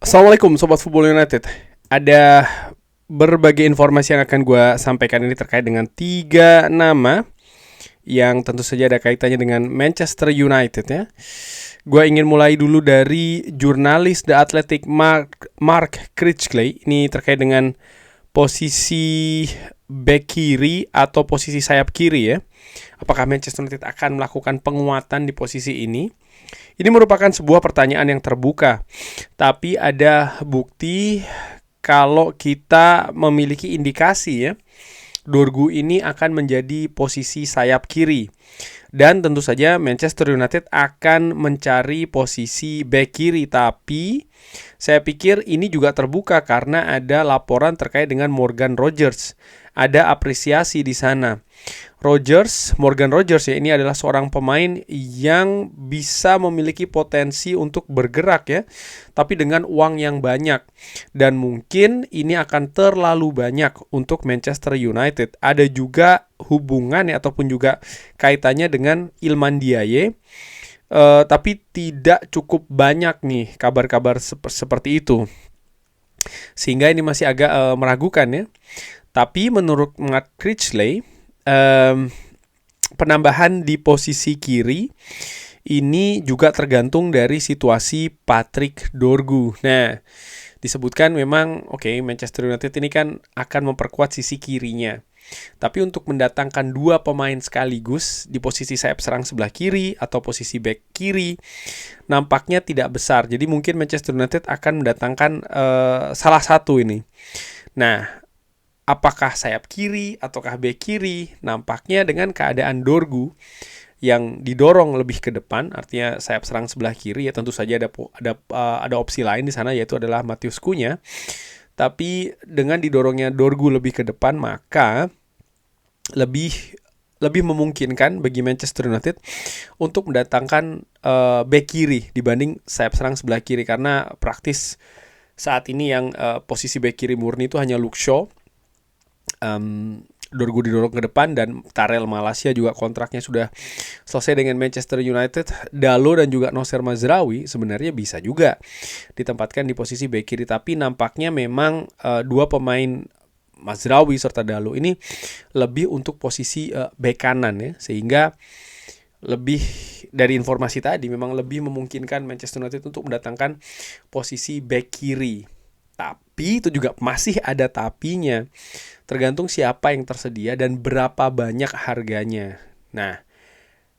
Assalamualaikum Sobat Football United. Ada berbagai informasi yang akan gue sampaikan ini terkait dengan 3 nama yang tentu saja ada kaitannya dengan Manchester United ya. Gue ingin mulai dulu dari jurnalis The Athletic Mark Critchley. Ini terkait dengan posisi back kiri atau posisi sayap kiri ya. Apakah Manchester United akan melakukan penguatan di posisi ini? Ini merupakan sebuah pertanyaan yang terbuka, tapi ada bukti kalau kita memiliki indikasi ya, Dorgu ini akan menjadi posisi sayap kiri. Dan tentu saja Manchester United akan mencari posisi bek kiri, tapi saya pikir ini juga terbuka karena ada laporan terkait dengan Morgan Rogers. Ada apresiasi di sana. Morgan Rogers ya, ini adalah seorang pemain yang bisa memiliki potensi untuk bergerak ya, tapi dengan uang yang banyak, dan mungkin ini akan terlalu banyak untuk Manchester United. Ada juga hubungan ya, ataupun juga kaitannya dengan Iliman Ndiaye, tapi tidak cukup banyak nih kabar-kabar seperti itu, sehingga ini masih agak meragukan ya. Tapi menurut Matt Critchley, penambahan di posisi kiri ini juga tergantung dari situasi Patrick Dorgu. Nah, disebutkan memang Manchester United ini kan akan memperkuat sisi kirinya. Tapi untuk mendatangkan 2 pemain sekaligus di posisi sayap serang sebelah kiri atau posisi back kiri nampaknya tidak besar. Jadi mungkin Manchester United akan mendatangkan salah satu ini. Nah, apakah sayap kiri ataukah bek kiri? Nampaknya dengan keadaan Dorgu yang didorong lebih ke depan, artinya sayap serang sebelah kiri ya, tentu saja ada opsi lain di sana, yaitu adalah Matheus Cunha. Tapi dengan didorongnya Dorgu lebih ke depan, maka lebih memungkinkan bagi Manchester United untuk mendatangkan bek kiri dibanding sayap serang sebelah kiri, karena praktis saat ini yang posisi bek kiri murni itu hanya Luke Shaw. Dorgu didorong ke depan, dan Tarel Malaysia juga kontraknya sudah selesai dengan Manchester United. Dalo dan juga Nocer Mazraoui sebenarnya bisa juga ditempatkan di posisi bek kiri, tapi nampaknya memang 2 pemain Mazraoui serta Dalo ini lebih untuk posisi bek kanan ya, sehingga lebih dari informasi tadi memang lebih memungkinkan Manchester United untuk mendatangkan posisi bek kiri. Tapi itu juga masih ada tapinya. Tergantung siapa yang tersedia dan berapa banyak harganya. Nah,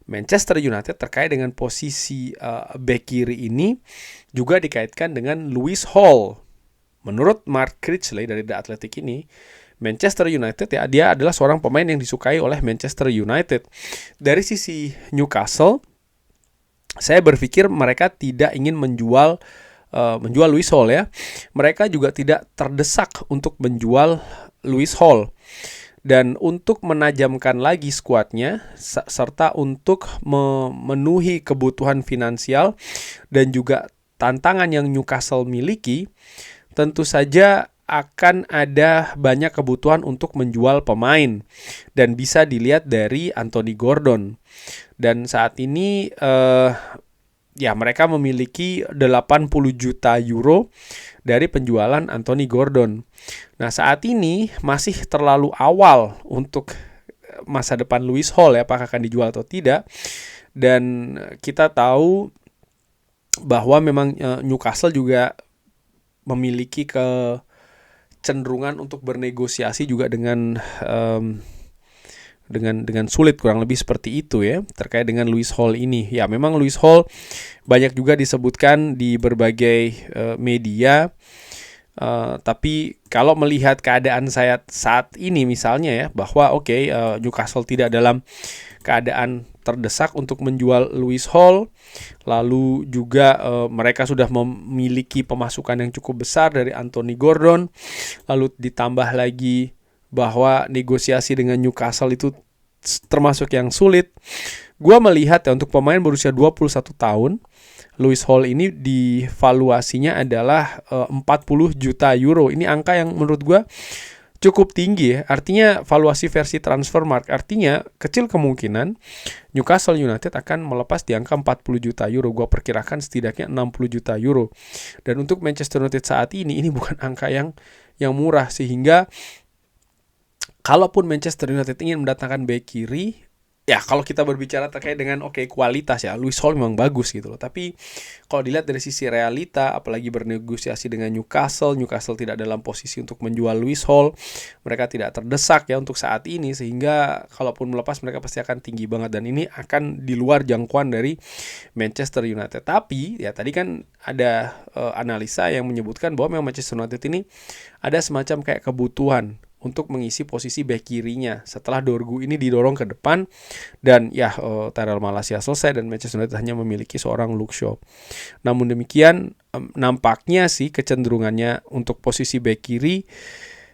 Manchester United terkait dengan posisi bek kiri ini juga dikaitkan dengan Lewis Hall. Menurut Mark Critchley dari The Athletic ini, Manchester United ya, dia adalah seorang pemain yang disukai oleh Manchester United. Dari sisi Newcastle, saya berpikir mereka tidak ingin menjual Lewis Hall ya. Mereka juga tidak terdesak untuk menjual Lewis Hall. Dan untuk menajamkan lagi skuadnya, serta untuk memenuhi kebutuhan finansial dan juga tantangan yang Newcastle miliki, tentu saja akan ada banyak kebutuhan untuk menjual pemain. Dan bisa dilihat dari Anthony Gordon. Dan saat ini mereka memiliki 80 juta euro dari penjualan Anthony Gordon. Nah, saat ini masih terlalu awal untuk masa depan Lewis Hall ya, apakah akan dijual atau tidak. Dan kita tahu bahwa memang Newcastle juga memiliki kecenderungan untuk bernegosiasi juga dengan sulit, kurang lebih seperti itu ya, terkait dengan Lewis Hall ini. Ya, memang Lewis Hall banyak juga disebutkan di berbagai media, tapi kalau melihat keadaan saya saat ini misalnya ya, bahwa Newcastle tidak dalam keadaan terdesak untuk menjual Lewis Hall, lalu juga mereka sudah memiliki pemasukan yang cukup besar dari Anthony Gordon, lalu ditambah lagi bahwa negosiasi dengan Newcastle itu termasuk yang sulit. Gua melihat ya, untuk pemain berusia 21 tahun, Lewis Hall ini di valuasinya adalah 40 juta euro. Ini angka yang menurut gua cukup tinggi ya. Artinya valuasi versi Transfermarkt, artinya kecil kemungkinan Newcastle United akan melepas di angka 40 juta euro. Gua perkirakan setidaknya 60 juta euro. Dan untuk Manchester United saat ini bukan angka yang murah, sehingga kalaupun Manchester United ingin mendatangkan bek kiri, ya kalau kita berbicara terkait dengan kualitas ya, Lewis Hall memang bagus gitu loh. Tapi kalau dilihat dari sisi realita, apalagi bernegosiasi dengan Newcastle tidak dalam posisi untuk menjual Lewis Hall. Mereka tidak terdesak ya untuk saat ini, sehingga kalaupun melepas mereka pasti akan tinggi banget, dan ini akan di luar jangkauan dari Manchester United. Tapi ya tadi kan ada analisa yang menyebutkan bahwa memang Manchester United ini ada semacam kayak kebutuhan untuk mengisi posisi bek kirinya setelah Dorgu ini didorong ke depan, dan Tyrell Malacia selesai dan Manchester United hanya memiliki seorang Luke Shaw. Namun demikian nampaknya sih kecenderungannya untuk posisi bek kiri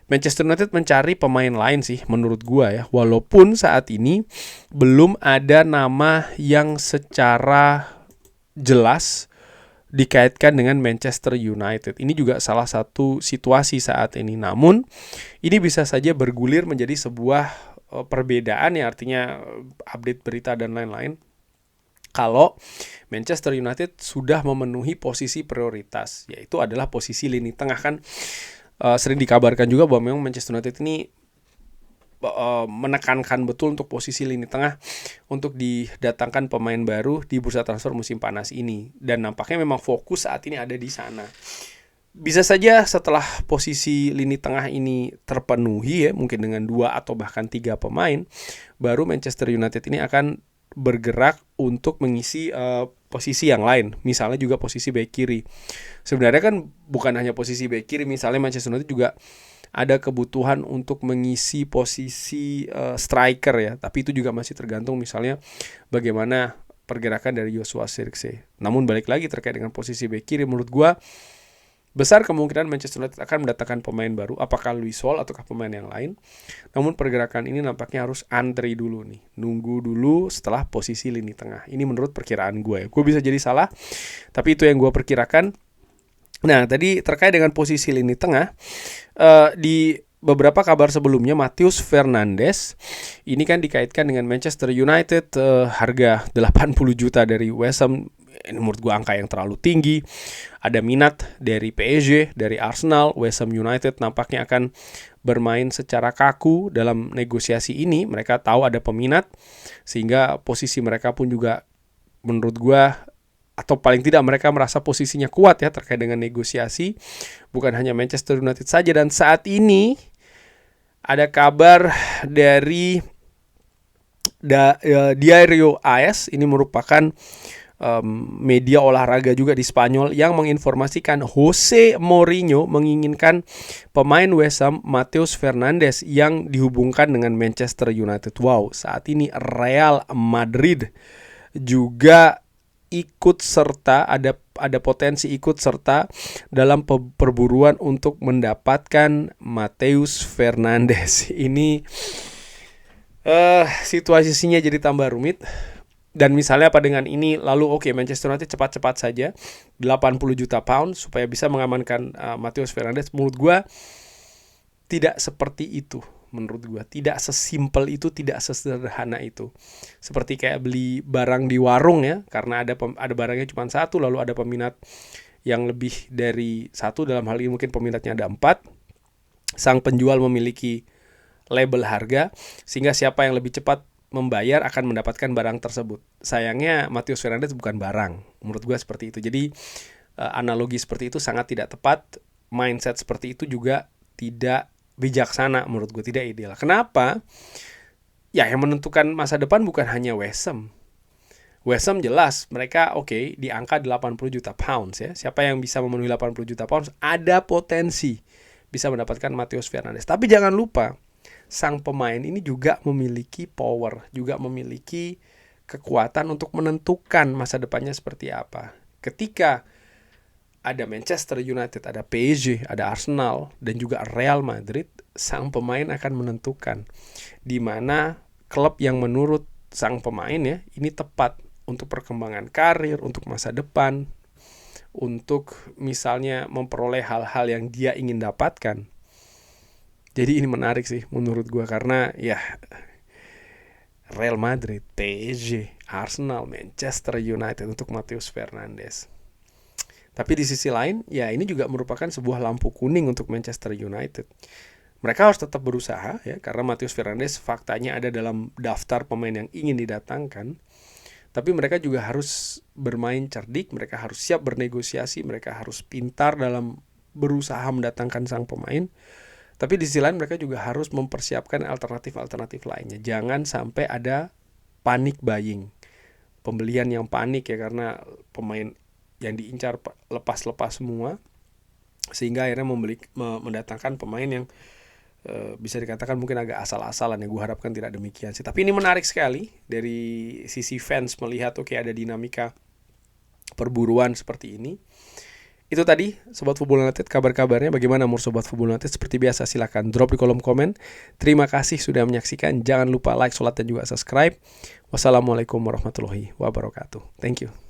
Manchester United mencari pemain lain sih menurut gua ya, walaupun saat ini belum ada nama yang secara jelas dikaitkan dengan Manchester United. Ini juga salah satu situasi saat ini. Namun ini bisa saja bergulir menjadi sebuah perbedaan ya, artinya update berita dan lain-lain. Kalau Manchester United sudah memenuhi posisi prioritas, yaitu adalah posisi lini tengah. Kan sering dikabarkan juga bahwa memang Manchester United ini menekankan betul untuk posisi lini tengah untuk didatangkan pemain baru di bursa transfer musim panas ini, dan nampaknya memang fokus saat ini ada di sana. Bisa saja setelah posisi lini tengah ini terpenuhi ya, mungkin dengan 2 atau bahkan 3 pemain, baru Manchester United ini akan bergerak untuk mengisi posisi yang lain, misalnya juga posisi bek kiri. Sebenarnya kan bukan hanya posisi bek kiri, misalnya Manchester United juga ada kebutuhan untuk mengisi posisi striker ya, tapi itu juga masih tergantung misalnya bagaimana pergerakan dari Joshua Zirkzee. Namun balik lagi terkait dengan posisi bek kiri, menurut gua besar kemungkinan Manchester United akan mendatangkan pemain baru, apakah Lewis Hall ataukah pemain yang lain. Namun pergerakan ini nampaknya harus antri dulu nih, nunggu dulu setelah posisi lini tengah. Ini menurut perkiraan gue ya. Gue bisa jadi salah, tapi itu yang gue perkirakan. Nah, tadi terkait dengan posisi lini tengah, di beberapa kabar sebelumnya Matheus Fernandes ini kan dikaitkan dengan Manchester United, harga 80 juta dari West Ham. Ini menurut gue angka yang terlalu tinggi. Ada minat dari PSG, dari Arsenal. West Ham United nampaknya akan bermain secara kaku dalam negosiasi ini. Mereka tahu ada peminat, sehingga posisi mereka pun juga menurut gue, atau paling tidak mereka merasa posisinya kuat ya terkait dengan negosiasi. Bukan hanya Manchester United saja, dan saat ini ada kabar dari Diario AS, ini merupakan media olahraga juga di Spanyol, yang menginformasikan Jose Mourinho menginginkan pemain West Ham Matheus Fernandes yang dihubungkan dengan Manchester United. Wow, saat ini Real Madrid juga ikut serta, ada potensi ikut serta dalam perburuan untuk mendapatkan Matheus Fernandes. Ini situasinya jadi tambah rumit. Dan misalnya apa dengan ini, lalu Manchester United cepat-cepat saja 80 juta pound supaya bisa mengamankan Matheus Fernandes. Menurut gue tidak seperti itu. Menurut gue tidak sesimpel itu, tidak sesederhana itu. Seperti kayak beli barang di warung ya, karena ada barangnya cuma satu, lalu ada peminat yang lebih dari satu, dalam hal ini mungkin peminatnya ada 4. Sang penjual memiliki label harga, sehingga siapa yang lebih cepat membayar akan mendapatkan barang tersebut. Sayangnya Matheus Fernandes bukan barang. Menurut gue seperti itu. Jadi analogi seperti itu sangat tidak tepat. Mindset seperti itu juga tidak bijaksana, menurut gue tidak ideal. Kenapa? Ya, yang menentukan masa depan bukan hanya West Ham. West Ham jelas mereka di angka 80 juta pounds ya. Siapa yang bisa memenuhi 80 juta pounds ada potensi bisa mendapatkan Matheus Fernandes. Tapi jangan lupa, sang pemain ini juga memiliki power, juga memiliki kekuatan untuk menentukan masa depannya seperti apa. Ketika ada Manchester United, ada PSG, ada Arsenal, dan juga Real Madrid, sang pemain akan menentukan di mana klub yang menurut sang pemain ya ini tepat untuk perkembangan karir, untuk masa depan, untuk misalnya memperoleh hal-hal yang dia ingin dapatkan. Jadi ini menarik sih menurut gue, karena ya Real Madrid, PSG, Arsenal, Manchester United untuk Matheus Fernandes. Tapi di sisi lain, ya ini juga merupakan sebuah lampu kuning untuk Manchester United. Mereka harus tetap berusaha ya, karena Matheus Fernandes faktanya ada dalam daftar pemain yang ingin didatangkan. Tapi mereka juga harus bermain cerdik, mereka harus siap bernegosiasi, mereka harus pintar dalam berusaha mendatangkan sang pemain. Tapi di sisi lain mereka juga harus mempersiapkan alternatif-alternatif lainnya. Jangan sampai ada panic buying, pembelian yang panik ya, karena pemain yang diincar lepas-lepas semua, sehingga akhirnya mendatangkan pemain yang bisa dikatakan mungkin agak asal-asalan ya. Gue harapkan tidak demikian sih. Tapi ini menarik sekali dari sisi fans melihat oke, ada dinamika perburuan seperti ini. Itu tadi Sobat Football United kabar-kabarnya. Bagaimana menurut Sobat Football United? Seperti biasa silahkan drop di kolom komen. Terima kasih sudah menyaksikan. Jangan lupa like, share, dan juga subscribe. Wassalamualaikum warahmatullahi wabarakatuh. Thank you.